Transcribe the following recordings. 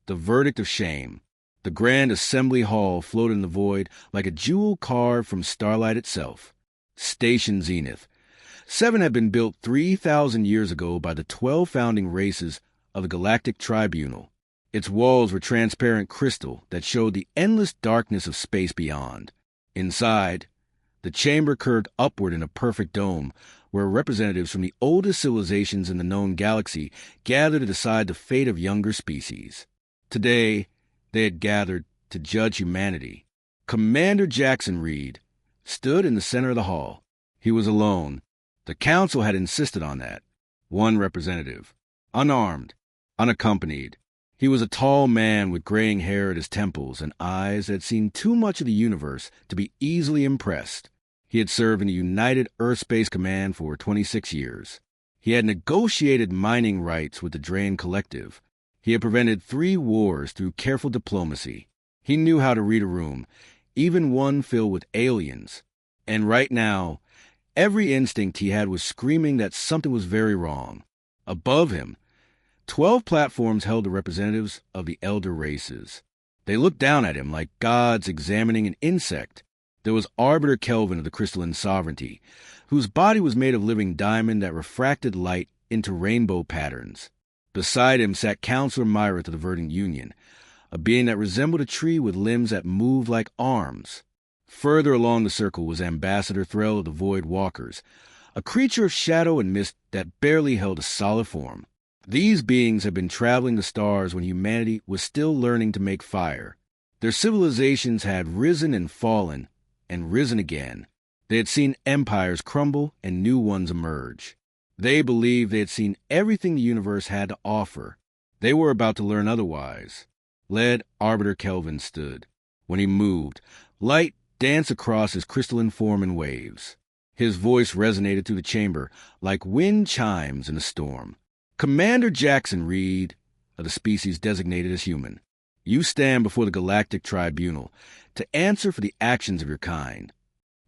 The verdict of shame. The grand assembly hall floated in the void like a jewel carved from starlight itself. Station Zenith. 7 had been built 3,000 years ago by the 12 founding races of the Galactic Tribunal. Its walls were transparent crystal that showed the endless darkness of space beyond. Inside, the chamber curved upward in a perfect dome, where representatives from the oldest civilizations in the known galaxy gathered to decide the fate of younger species. Today, they had gathered to judge humanity. Commander Jackson Reed stood in the center of the hall. He was alone. The council had insisted on that. One representative. Unarmed. Unaccompanied. He was a tall man with graying hair at his temples and eyes that had seen too much of the universe to be easily impressed. He had served in the United Earth-Space Command for 26 years. He had negotiated mining rights with the Drain Collective. He had prevented 3 wars through careful diplomacy. He knew how to read a room, even one filled with aliens. And right now, every instinct he had was screaming that something was very wrong. Above him, 12 platforms held the representatives of the elder races. They looked down at him like gods examining an insect. There was Arbiter Kelvin of the Crystalline Sovereignty, whose body was made of living diamond that refracted light into rainbow patterns. Beside him sat Counselor Myrith of the Verdant Union, a being that resembled a tree with limbs that moved like arms. Further along the circle was Ambassador Threll of the Void Walkers, a creature of shadow and mist that barely held a solid form. These beings had been traveling the stars when humanity was still learning to make fire. Their civilizations had risen and fallen, and risen again. They had seen empires crumble and new ones emerge. They believed they had seen everything the universe had to offer. They were about to learn otherwise. Led Arbiter Kelvin stood. When he moved, light danced across his crystalline form in waves. His voice resonated through the chamber like wind chimes in a storm. Commander Jackson Reed, of the species designated as human, you stand before the Galactic Tribunal to answer for the actions of your kind.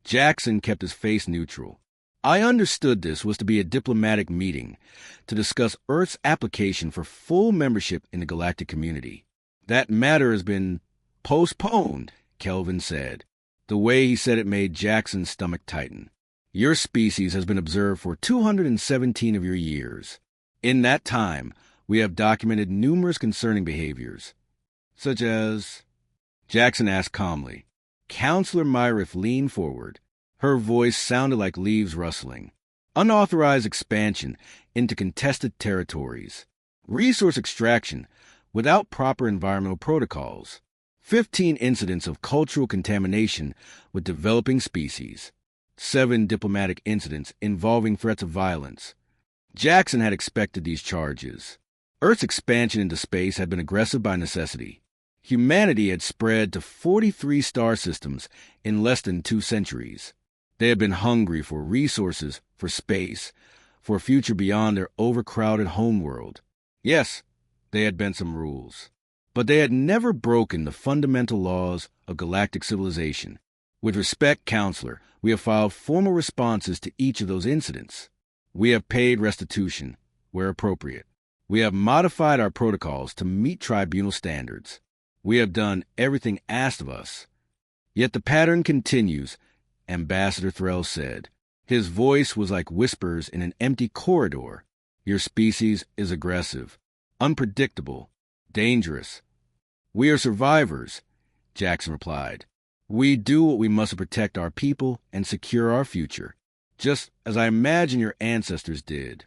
Jackson kept his face neutral. I understood this was to be a diplomatic meeting to discuss Earth's application for full membership in the galactic community. That matter has been postponed, Kelvin said. The way he said it made Jackson's stomach tighten. Your species has been observed for 217 of your years. In that time, we have documented numerous concerning behaviors, such as... Jackson asked calmly. Counselor Myrith leaned forward. Her voice sounded like leaves rustling. Unauthorized expansion into contested territories. Resource extraction without proper environmental protocols. 15 incidents of cultural contamination with developing species. 7 diplomatic incidents involving threats of violence. Jackson had expected these charges. Earth's expansion into space had been aggressive by necessity. Humanity had spread to 43 star systems in less than 2 centuries. They had been hungry for resources, for space, for a future beyond their overcrowded homeworld. Yes, they had bent some rules, but they had never broken the fundamental laws of galactic civilization. With respect, Counselor, we have filed formal responses to each of those incidents. We have paid restitution, where appropriate. We have modified our protocols to meet tribunal standards. We have done everything asked of us. Yet the pattern continues, Ambassador Threll said. His voice was like whispers in an empty corridor. Your species is aggressive, unpredictable, dangerous. We are survivors, Jackson replied. We do what we must to protect our people and secure our future, just as I imagine your ancestors did.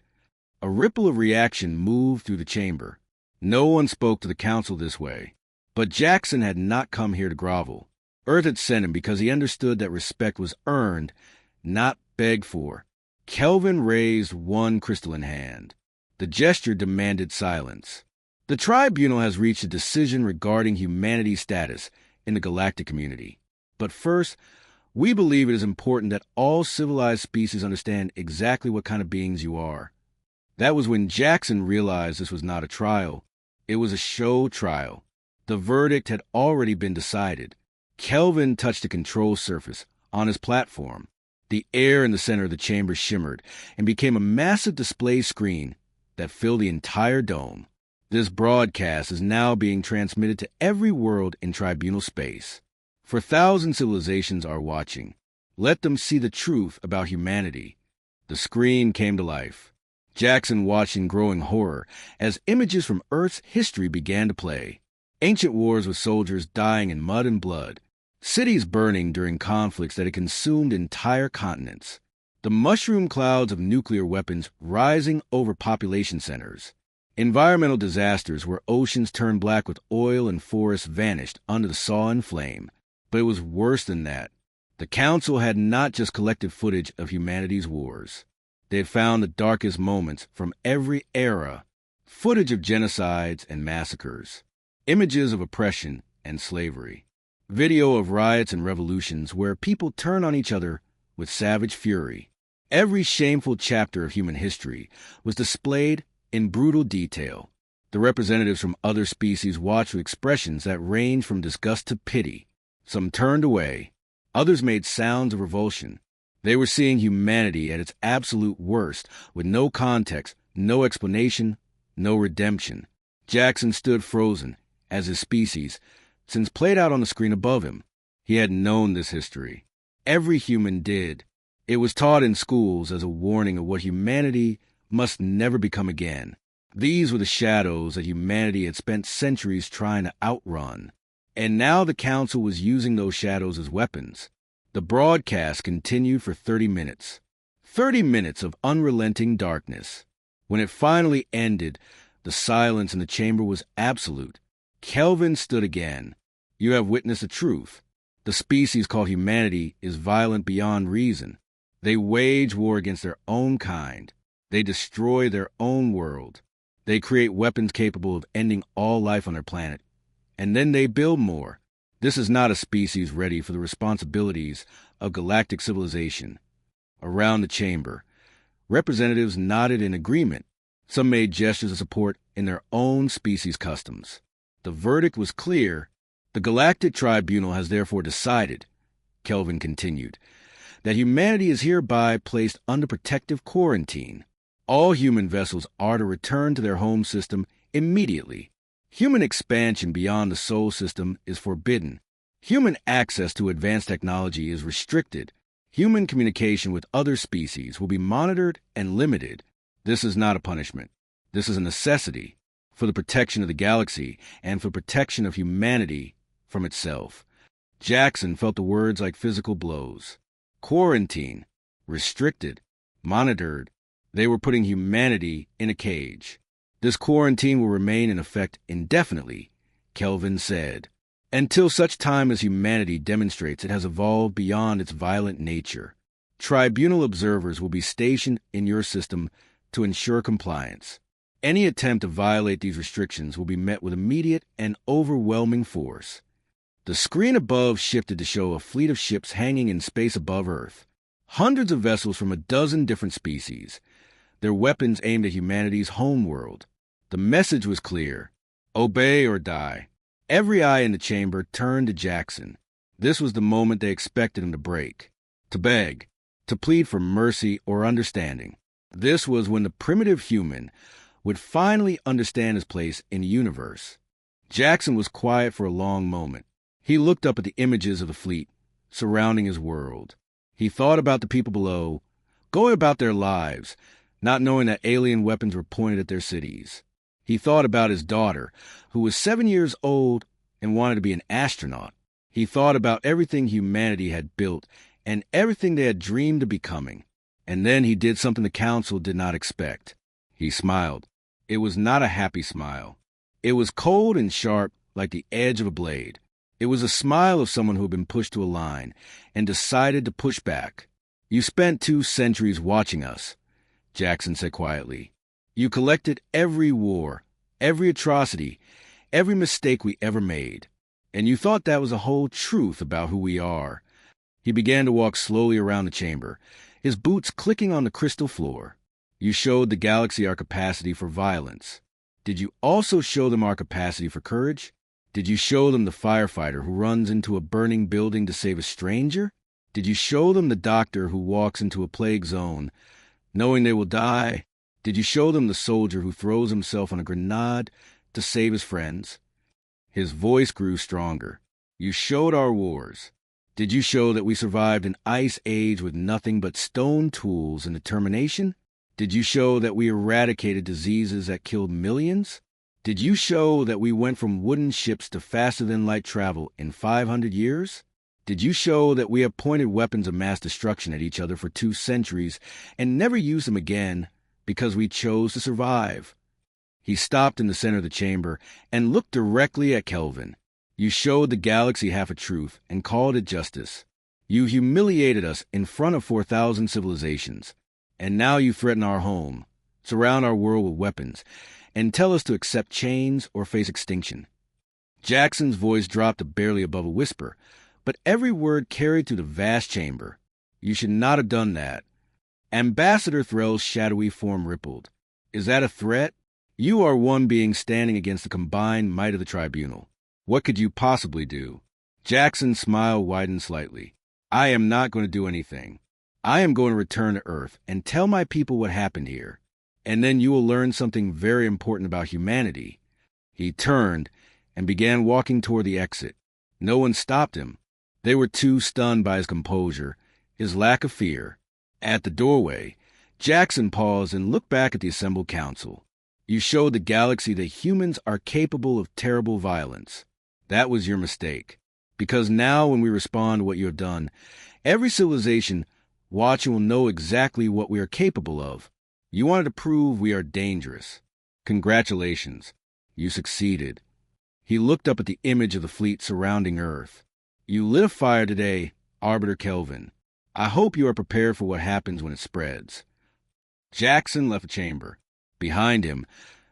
A ripple of reaction moved through the chamber. No one spoke to the council this way. But Jackson had not come here to grovel. Earth had sent him because he understood that respect was earned, not begged for. Kelvin raised one crystalline hand. The gesture demanded silence. The tribunal has reached a decision regarding humanity's status in the galactic community. But first, we believe it is important that all civilized species understand exactly what kind of beings you are. That was when Jackson realized this was not a trial. It was a show trial. The verdict had already been decided. Kelvin touched the control surface on his platform. The air in the center of the chamber shimmered and became a massive display screen that filled the entire dome. This broadcast is now being transmitted to every world in tribunal space. For 1,000 civilizations are watching. Let them see the truth about humanity. The screen came to life. Jackson watched in growing horror as images from Earth's history began to play. Ancient wars with soldiers dying in mud and blood. Cities burning during conflicts that had consumed entire continents. The mushroom clouds of nuclear weapons rising over population centers. Environmental disasters where oceans turned black with oil and forests vanished under the saw and flame. But it was worse than that. The Council had not just collected footage of humanity's wars. They had found the darkest moments from every era, footage of genocides and massacres, images of oppression and slavery, video of riots and revolutions where people turn on each other with savage fury. Every shameful chapter of human history was displayed in brutal detail. The representatives from other species watched with expressions that ranged from disgust to pity. Some turned away. Others made sounds of revulsion. They were seeing humanity at its absolute worst, with no context, no explanation, no redemption. Jackson stood frozen, as his species, since played out on the screen above him. He had known this history. Every human did. It was taught in schools as a warning of what humanity must never become again. These were the shadows that humanity had spent centuries trying to outrun. And now the Council was using those shadows as weapons. The broadcast continued for 30 minutes. 30 minutes of unrelenting darkness. When it finally ended, the silence in the chamber was absolute. Kelvin stood again. You have witnessed the truth. The species called humanity is violent beyond reason. They wage war against their own kind. They destroy their own world. They create weapons capable of ending all life on their planet. And then they build more. This is not a species ready for the responsibilities of galactic civilization. Around the chamber, representatives nodded in agreement. Some made gestures of support in their own species' customs. The verdict was clear. The Galactic Tribunal has therefore decided, Kelvin continued, that humanity is hereby placed under protective quarantine. All human vessels are to return to their home system immediately. Human expansion beyond the Sol system is forbidden. Human access to advanced technology is restricted. Human communication with other species will be monitored and limited. This is not a punishment. This is a necessity for the protection of the galaxy and for protection of humanity from itself. Jackson felt the words like physical blows. Quarantine, restricted, monitored. They were putting humanity in a cage. This quarantine will remain in effect indefinitely, Kelvin said, until such time as humanity demonstrates it has evolved beyond its violent nature. Tribunal observers will be stationed in your system to ensure compliance. Any attempt to violate these restrictions will be met with immediate and overwhelming force. The screen above shifted to show a fleet of ships hanging in space above Earth. Hundreds of vessels from a dozen different species. Their weapons aimed at humanity's homeworld. The message was clear. Obey or die. Every eye in the chamber turned to Jackson. This was the moment they expected him to break. To beg. To plead for mercy or understanding. This was when the primitive human would finally understand his place in the universe. Jackson was quiet for a long moment. He looked up at the images of the fleet surrounding his world. He thought about the people below, going about their lives, not knowing that alien weapons were pointed at their cities. He thought about his daughter, who was 7 years old and wanted to be an astronaut. He thought about everything humanity had built and everything they had dreamed of becoming. And then he did something the Council did not expect. He smiled. It was not a happy smile. It was cold and sharp like the edge of a blade. It was a smile of someone who had been pushed to a line and decided to push back. You spent 2 centuries watching us, Jackson said quietly. You collected every war, every atrocity, every mistake we ever made. And you thought that was the whole truth about who we are. He began to walk slowly around the chamber, his boots clicking on the crystal floor. You showed the galaxy our capacity for violence. Did you also show them our capacity for courage? Did you show them the firefighter who runs into a burning building to save a stranger? Did you show them the doctor who walks into a plague zone, knowing they will die? Did you show them the soldier who throws himself on a grenade to save his friends? His voice grew stronger. You showed our wars. Did you show that we survived an ice age with nothing but stone tools and determination? Did you show that we eradicated diseases that killed millions? Did you show that we went from wooden ships to faster-than-light travel in 500 years? Did you show that we have pointed weapons of mass destruction at each other for 2 centuries and never used them again because we chose to survive? He stopped in the center of the chamber and looked directly at Kelvin. You showed the galaxy half a truth and called it justice. You humiliated us in front of 4,000 civilizations, and now you threaten our home, surround our world with weapons, and tell us to accept chains or face extinction. Jackson's voice dropped to barely above a whisper, but every word carried through the vast chamber. You should not have done that. Ambassador Threll's shadowy form rippled. Is that a threat? You are one being standing against the combined might of the tribunal. What could you possibly do? Jackson's smile widened slightly. I am not going to do anything. I am going to return to Earth and tell my people what happened here. And then you will learn something very important about humanity. He turned and began walking toward the exit. No one stopped him. They were too stunned by his composure, his lack of fear. At the doorway, Jackson paused and looked back at the assembled council. You showed the galaxy that humans are capable of terrible violence. That was your mistake. Because now when we respond to what you have done, every civilization watching will know exactly what we are capable of. You wanted to prove we are dangerous. Congratulations. You succeeded. He looked up at the image of the fleet surrounding Earth. You lit a fire today, Arbiter Kelvin. I hope you are prepared for what happens when it spreads. Jackson left the chamber. Behind him,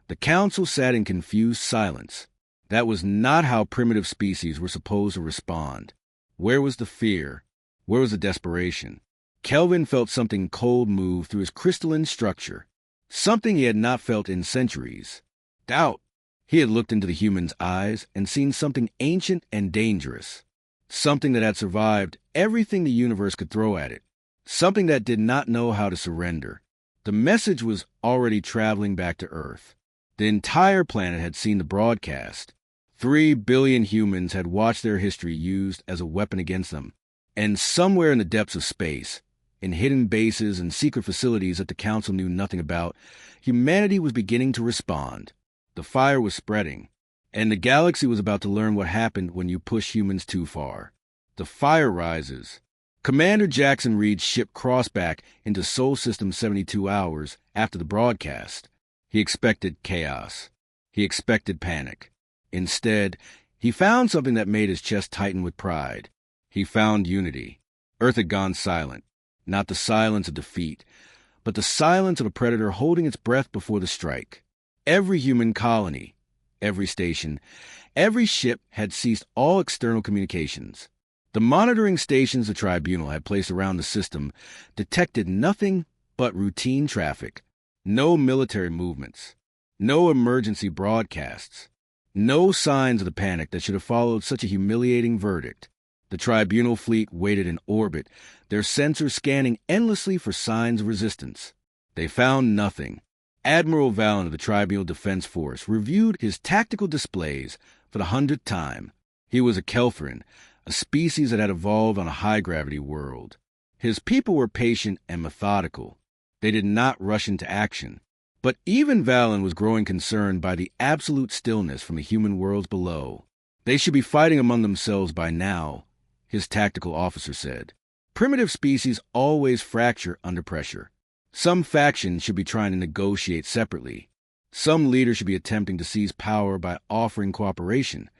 the council sat in confused silence. That was not how primitive species were supposed to respond. Where was the fear? Where was the desperation? Kelvin felt something cold move through his crystalline structure, something he had not felt in centuries. Doubt. He had looked into the human's eyes and seen something ancient and dangerous, something that had survived everything the universe could throw at it, something that did not know how to surrender. The message was already traveling back to Earth. The entire planet had seen the broadcast. 3 billion humans had watched their history used as a weapon against them. And somewhere in the depths of space, in hidden bases and secret facilities that the Council knew nothing about, humanity was beginning to respond. The fire was spreading, and the galaxy was about to learn what happened when you push humans too far. The fire rises. Commander Jackson Reed's ship crossed back into Sol System 72 hours after the broadcast. He expected chaos. He expected panic. Instead, he found something that made his chest tighten with pride. He found unity. Earth had gone silent. Not the silence of defeat, but the silence of a predator holding its breath before the strike. Every human colony, every station, every ship had ceased all external communications. The monitoring stations the tribunal had placed around the system detected nothing but routine traffic, no military movements, no emergency broadcasts, no signs of the panic that should have followed such a humiliating verdict. The tribunal fleet waited in orbit, their sensors scanning endlessly for signs of resistance. They found nothing. Admiral Vallon of the Tribunal Defense Force reviewed his tactical displays for the 100th time. He was a Kelthran, a species that had evolved on a high-gravity world. His people were patient and methodical. They did not rush into action. But even Vallon was growing concerned by the absolute stillness from the human worlds below. They should be fighting among themselves by now, his tactical officer said. Primitive species always fracture under pressure. Some factions should be trying to negotiate separately. Some leaders should be attempting to seize power by offering cooperation.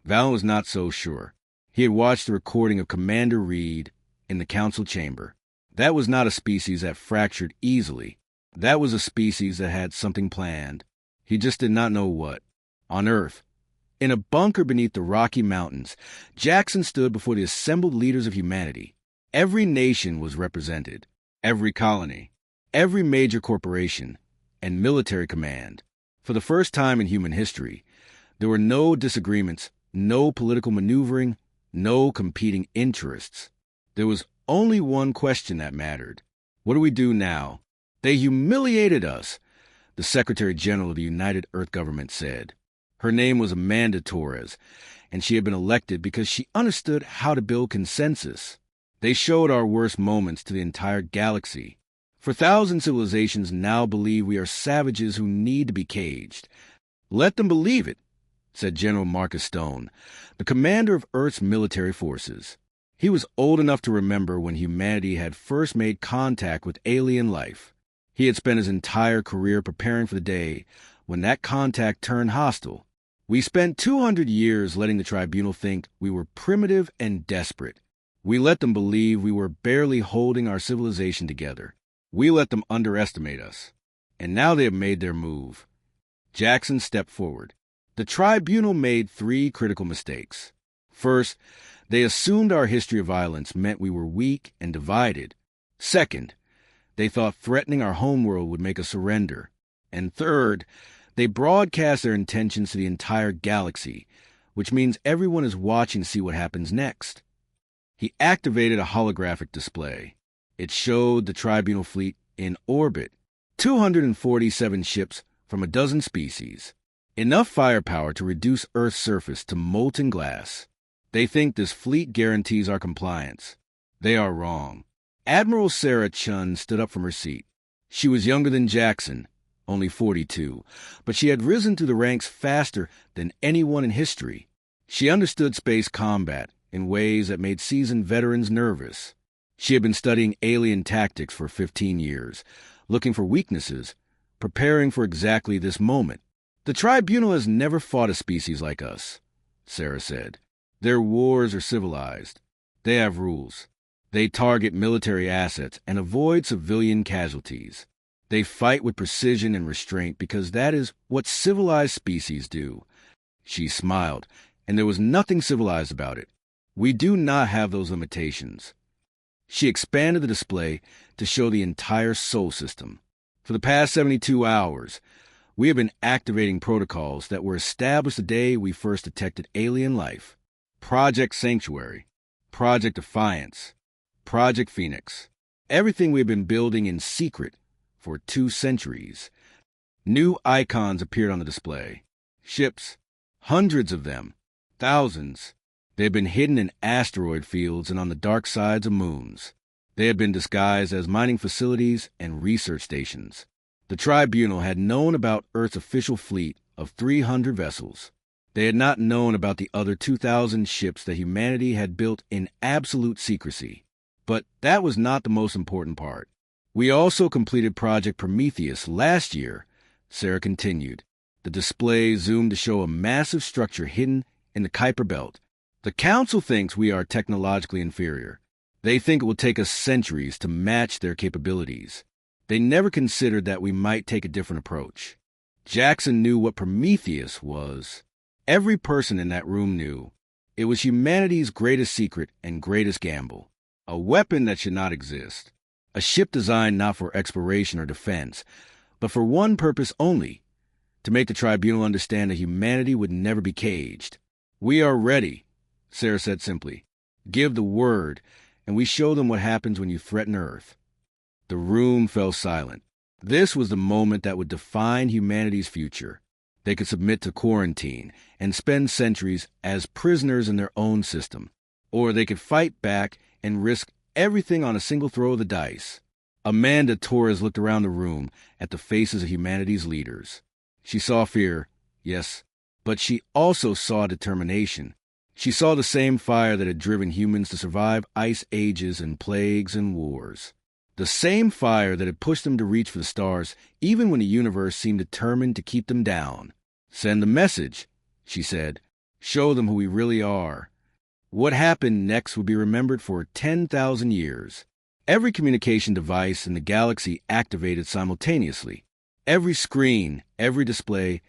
Vallon was not so sure. He had watched the recording of Commander Reed in the council chamber. That was not a species that fractured easily. That was a species that had something planned. He just did not know what. On Earth, in a bunker beneath the Rocky Mountains, Jackson stood before the assembled leaders of humanity. Every nation was represented, every colony, every major corporation, and military command. For the first time in human history, there were no disagreements, no political maneuvering, no competing interests. There was only one question that mattered. What do we do now? They humiliated us, the Secretary General of the United Earth Government said. Her name was Amanda Torres, and she had been elected because she understood how to build consensus. They showed our worst moments to the entire galaxy. For thousands, civilizations now believe we are savages who need to be caged. Let them believe it, said General Marcus Stone, the commander of Earth's military forces. He was old enough to remember when humanity had first made contact with alien life. He had spent his entire career preparing for the day when that contact turned hostile. We spent 200 years letting the tribunal think we were primitive and desperate. We let them believe we were barely holding our civilization together. We let them underestimate us. And now they have made their move. Jackson stepped forward. The tribunal made 3 critical mistakes. First, they assumed our history of violence meant we were weak and divided. Second, they thought threatening our homeworld would make us surrender. And third, they broadcast their intentions to the entire galaxy, which means everyone is watching to see what happens next. He activated a holographic display. It showed the tribunal fleet in orbit, 247 ships from a dozen species, enough firepower to reduce Earth's surface to molten glass. They think this fleet guarantees our compliance. They are wrong. Admiral Sarah Chun stood up from her seat. She was younger than Jackson, only 42, but she had risen through the ranks faster than anyone in history. She understood space combat in ways that made seasoned veterans nervous. She had been studying alien tactics for 15 years, looking for weaknesses, preparing for exactly this moment. The tribunal has never fought a species like us, Sarah said. Their wars are civilized. They have rules. They target military assets and avoid civilian casualties. They fight with precision and restraint because that is what civilized species do. She smiled, and there was nothing civilized about it. We do not have those limitations. She expanded the display to show the entire Sol system. For the past 72 hours, we have been activating protocols that were established the day we first detected alien life. Project Sanctuary, Project Defiance, Project Phoenix. Everything we have been building in secret for 2 centuries. New icons appeared on the display. Ships, hundreds of them, thousands. They had been hidden in asteroid fields and on the dark sides of moons. They had been disguised as mining facilities and research stations. The tribunal had known about Earth's official fleet of 300 vessels. They had not known about the other 2,000 ships that humanity had built in absolute secrecy. But that was not the most important part. We also completed Project Prometheus last year, Sarah continued. The display zoomed to show a massive structure hidden in the Kuiper Belt. The Council thinks we are technologically inferior. They think it will take us centuries to match their capabilities. They never considered that we might take a different approach. Jackson knew what Prometheus was. Every person in that room knew. It was humanity's greatest secret and greatest gamble. A weapon that should not exist. A ship designed not for exploration or defense, but for one purpose only, to make the tribunal understand that humanity would never be caged. We are ready, Sarah said simply. Give the word, and we show them what happens when you threaten Earth. The room fell silent. This was the moment that would define humanity's future. They could submit to quarantine and spend centuries as prisoners in their own system, or they could fight back and risk everything on a single throw of the dice. Amanda Torres looked around the room at the faces of humanity's leaders. She saw fear, yes, but she also saw determination. She saw the same fire that had driven humans to survive ice ages and plagues and wars. The same fire that had pushed them to reach for the stars even when the universe seemed determined to keep them down. Send the message, she said. Show them who we really are. What happened next would be remembered for 10,000 years. Every communication device in the galaxy activated simultaneously. Every screen, every display,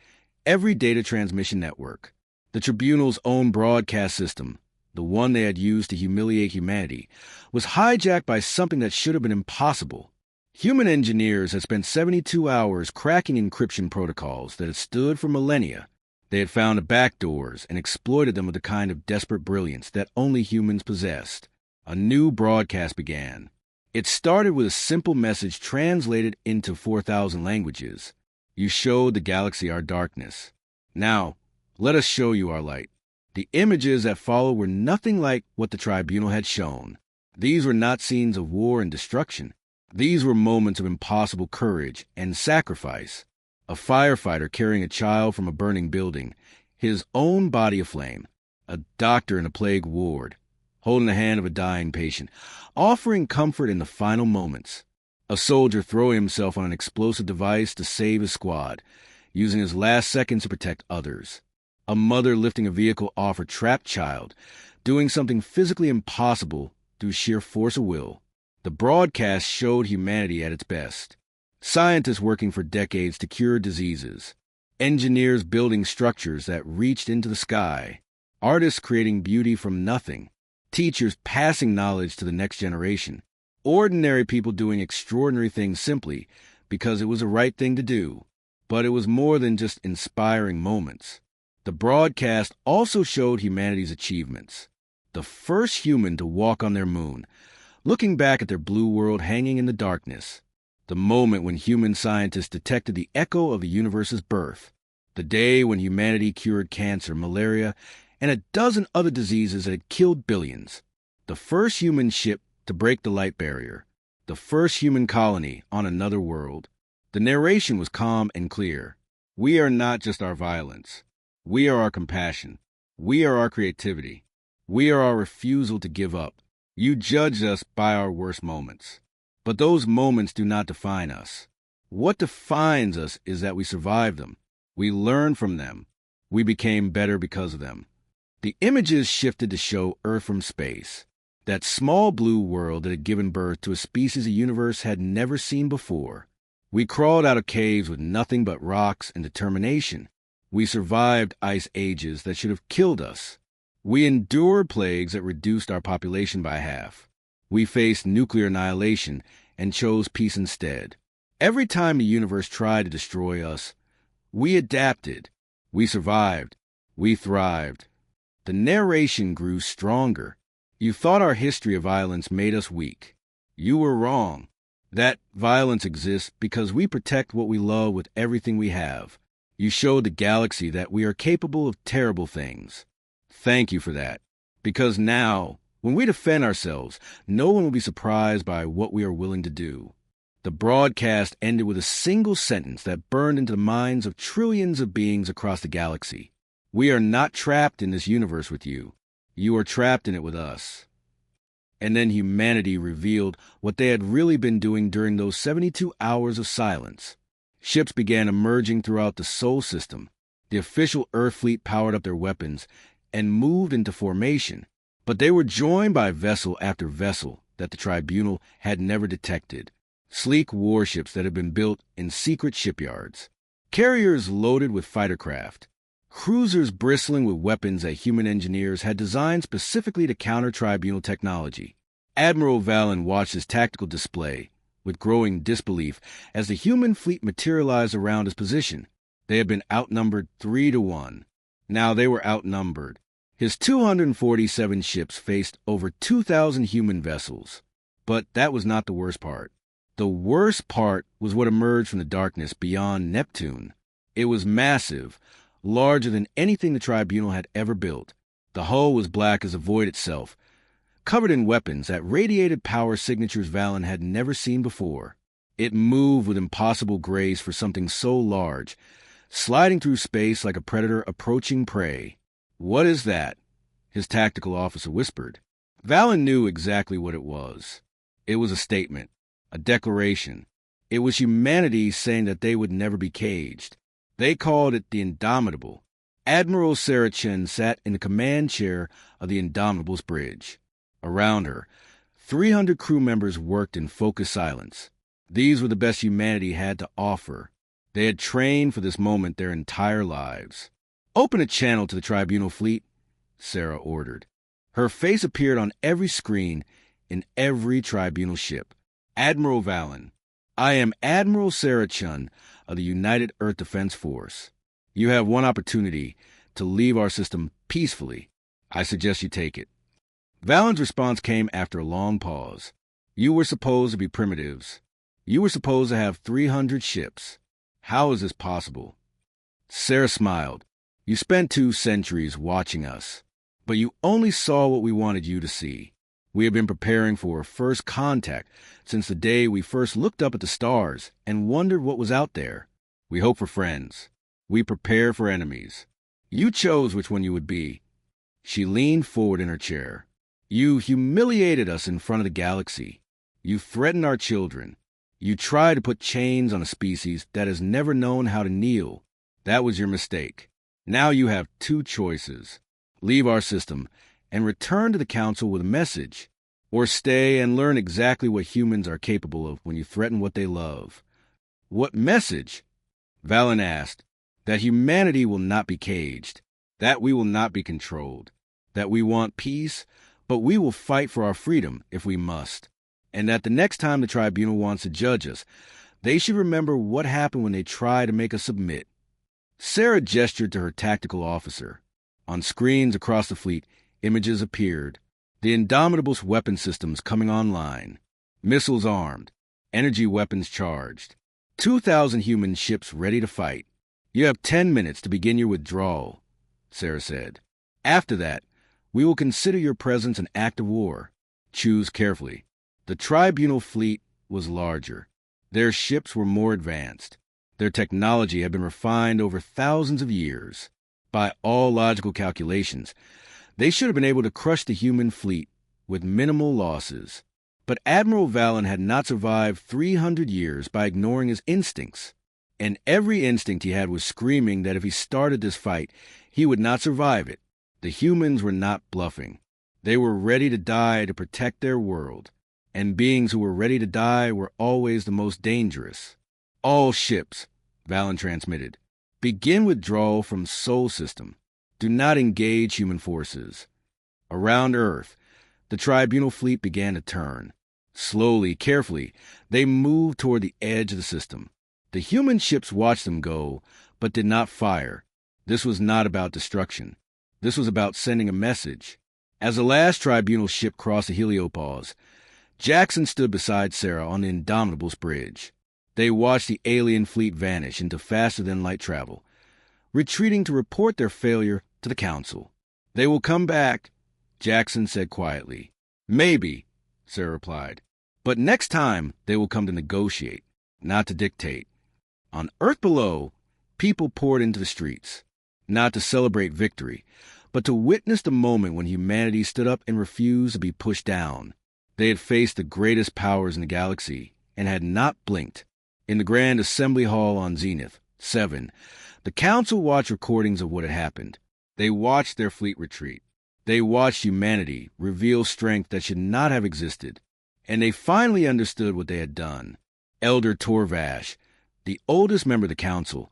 every data transmission network. The tribunal's own broadcast system, the one they had used to humiliate humanity, was hijacked by something that should have been impossible. Human engineers had spent 72 hours cracking encryption protocols that had stood for millennia. They had found the backdoors and exploited them with the kind of desperate brilliance that only humans possessed. A new broadcast began. It started with a simple message translated into 4,000 languages. You showed the galaxy our darkness. Now, Let us show you our light. The images that followed were nothing like what the tribunal had shown. These were not scenes of war and destruction. These were moments of impossible courage and sacrifice. A firefighter carrying a child from a burning building, his own body aflame. A doctor in a plague ward, holding the hand of a dying patient, offering comfort in the final moments. A soldier throwing himself on an explosive device to save his squad, using his last seconds to protect others. A mother lifting a vehicle off her trapped child, doing something physically impossible through sheer force of will. The broadcast showed humanity at its best. Scientists working for decades to cure diseases. Engineers building structures that reached into the sky. Artists creating beauty from nothing. Teachers passing knowledge to the next generation. Ordinary people doing extraordinary things simply because it was the right thing to do. But it was more than just inspiring moments. The broadcast also showed humanity's achievements. The first human to walk on their moon, looking back at their blue world hanging in the darkness. The moment when human scientists detected the echo of the universe's birth. The day when humanity cured cancer, malaria, and a dozen other diseases that had killed billions. The first human ship to break the light barrier. The first human colony on another world. The narration was calm and clear. We are not just our violence. We are our compassion. We are our creativity. We are our refusal to give up. You judged us by our worst moments. But those moments do not define us. What defines us is that we survived them. We learned from them. We became better because of them. The images shifted to show Earth from space, that small blue world that had given birth to a species the universe had never seen before. We crawled out of caves with nothing but rocks and determination. We survived ice ages that should have killed us. We endured plagues that reduced our population by half. We faced nuclear annihilation and chose peace instead. Every time the universe tried to destroy us, we adapted. We survived. We thrived. The narration grew stronger. You thought our history of violence made us weak. You were wrong. That violence exists because we protect what we love with everything we have. You showed the galaxy that we are capable of terrible things. Thank you for that. Because now, when we defend ourselves, no one will be surprised by what we are willing to do. The broadcast ended with a single sentence that burned into the minds of trillions of beings across the galaxy. We are not trapped in this universe with you. You are trapped in it with us. And then humanity revealed what they had really been doing during those 72 hours of silence. Ships began emerging throughout the Sol system. The official Earth fleet powered up their weapons and moved into formation. But they were joined by vessel after vessel that the tribunal had never detected. Sleek warships that had been built in secret shipyards. Carriers loaded with fighter craft. Cruisers bristling with weapons that human engineers had designed specifically to counter tribunal technology. Admiral Valen watched his tactical display with growing disbelief as the human fleet materialized around his position. They had been outnumbered 3-1. Now they were outnumbered. His 247 ships faced over 2,000 human vessels. But that was not the worst part. The worst part was what emerged from the darkness beyond Neptune. It was massive, larger than anything the tribunal had ever built. The hull was black as the void itself, covered in weapons that radiated power signatures Valen had never seen before. It moved with impossible grace for something so large, sliding through space like a predator approaching prey. "What is that?" his tactical officer whispered. Valen knew exactly what it was. It was a statement, a declaration. It was humanity saying that they would never be caged. They called it the Indomitable. Admiral Sarah Chen sat in the command chair of the Indomitable's bridge. Around her, 300 crew members worked in focused silence. These were the best humanity had to offer. They had trained for this moment their entire lives. "Open a channel to the tribunal fleet," Sarah ordered. Her face appeared on every screen in every tribunal ship. "Admiral Valen, I am Admiral Sarah Chun of the United Earth Defense Force. You have one opportunity to leave our system peacefully. I suggest you take it." Valen's response came after a long pause. "You were supposed to be primitives. You were supposed to have 300 ships. How is this possible?" Sarah smiled. You spent 2 centuries watching us, but you only saw what we wanted you to see. We have been preparing for first contact since the day we first looked up at the stars and wondered what was out there. We hope for friends. We prepare for enemies. You chose which one you would be. She leaned forward in her chair. You humiliated us in front of the galaxy. You threatened our children. You tried to put chains on a species that has never known how to kneel. That was your mistake. Now you have 2 choices. Leave our system and return to the Council with a message, or stay and learn exactly what humans are capable of when you threaten what they love. What message? Valen asked. That humanity will not be caged, that we will not be controlled, that we want peace, but we will fight for our freedom if we must, and that the next time the tribunal wants to judge us, they should remember what happened when they tried to make us submit. Sarah gestured to her tactical officer. On screens across the fleet, images appeared. The Indomitable's weapon systems coming online. Missiles armed. Energy weapons charged. 2,000 human ships ready to fight. You have 10 minutes to begin your withdrawal, Sarah said. After that, we will consider your presence an act of war. Choose carefully. The tribunal fleet was larger. Their ships were more advanced. Their technology had been refined over thousands of years. By all logical calculations, they should have been able to crush the human fleet with minimal losses. But Admiral Valen had not survived 300 years by ignoring his instincts. And every instinct he had was screaming that if he started this fight, he would not survive it. The humans were not bluffing. They were ready to die to protect their world. And beings who were ready to die were always the most dangerous. All ships, Valen transmitted, begin withdrawal from Sol System. Do not engage human forces. Around Earth, the tribunal fleet began to turn. Slowly, carefully, they moved toward the edge of the system. The human ships watched them go, but did not fire. This was not about destruction. This was about sending a message. As the last tribunal ship crossed the heliopause, Jackson stood beside Sarah on the Indomitable's bridge. They watched the alien fleet vanish into faster-than-light travel, retreating to report their failure to the Council. They will come back, Jackson said quietly. Maybe, Sarah replied. But next time they will come to negotiate, not to dictate. On Earth below, people poured into the streets, not to celebrate victory, but to witness the moment when humanity stood up and refused to be pushed down. They had faced the greatest powers in the galaxy and had not blinked. In the Grand Assembly Hall on Zenith 7, the Council watched recordings of what had happened. They watched their fleet retreat. They watched humanity reveal strength that should not have existed. And they finally understood what they had done. Elder Torvash, the oldest member of the Council,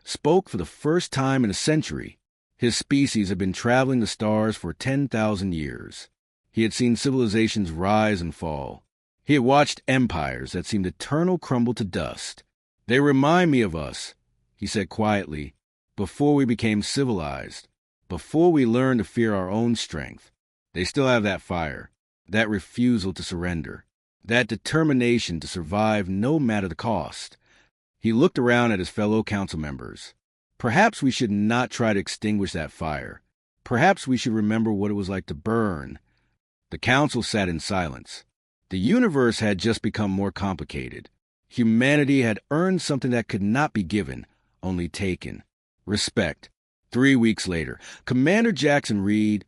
spoke for the first time in a century. His species had been traveling the stars for 10,000 years. He had seen civilizations rise and fall. He had watched empires that seemed eternal crumble to dust. They remind me of us, he said quietly, before we became civilized, before we learned to fear our own strength. They still have that fire, that refusal to surrender, that determination to survive no matter the cost. He looked around at his fellow council members. Perhaps we should not try to extinguish that fire. Perhaps we should remember what it was like to burn. The council sat in silence. The universe had just become more complicated. Humanity had earned something that could not be given, only taken. Respect. 3 weeks later, Commander Jackson Reed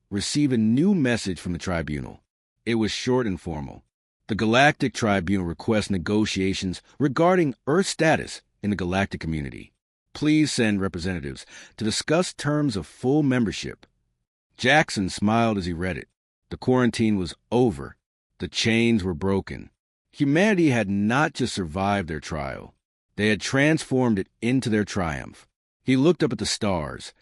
received a new message from the tribunal. It was short and formal. The Galactic Tribunal requests negotiations regarding Earth status in the galactic community. Please send representatives to discuss terms of full membership. Jackson smiled as he read it. The quarantine was over. The chains were broken. Humanity had not just survived their trial. They had transformed it into their triumph. He looked up at the stars,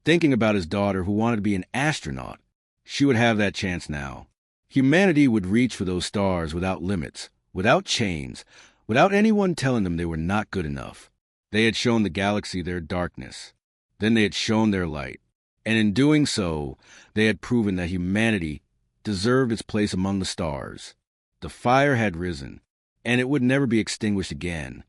thinking about his daughter who wanted to be an astronaut. She would have that chance now. Humanity would reach for those stars without limits, without chains, without anyone telling them they were not good enough. They had shown the galaxy their darkness. Then they had shown their light. And in doing so, they had proven that humanity deserved its place among the stars. The fire had risen, and it would never be extinguished again.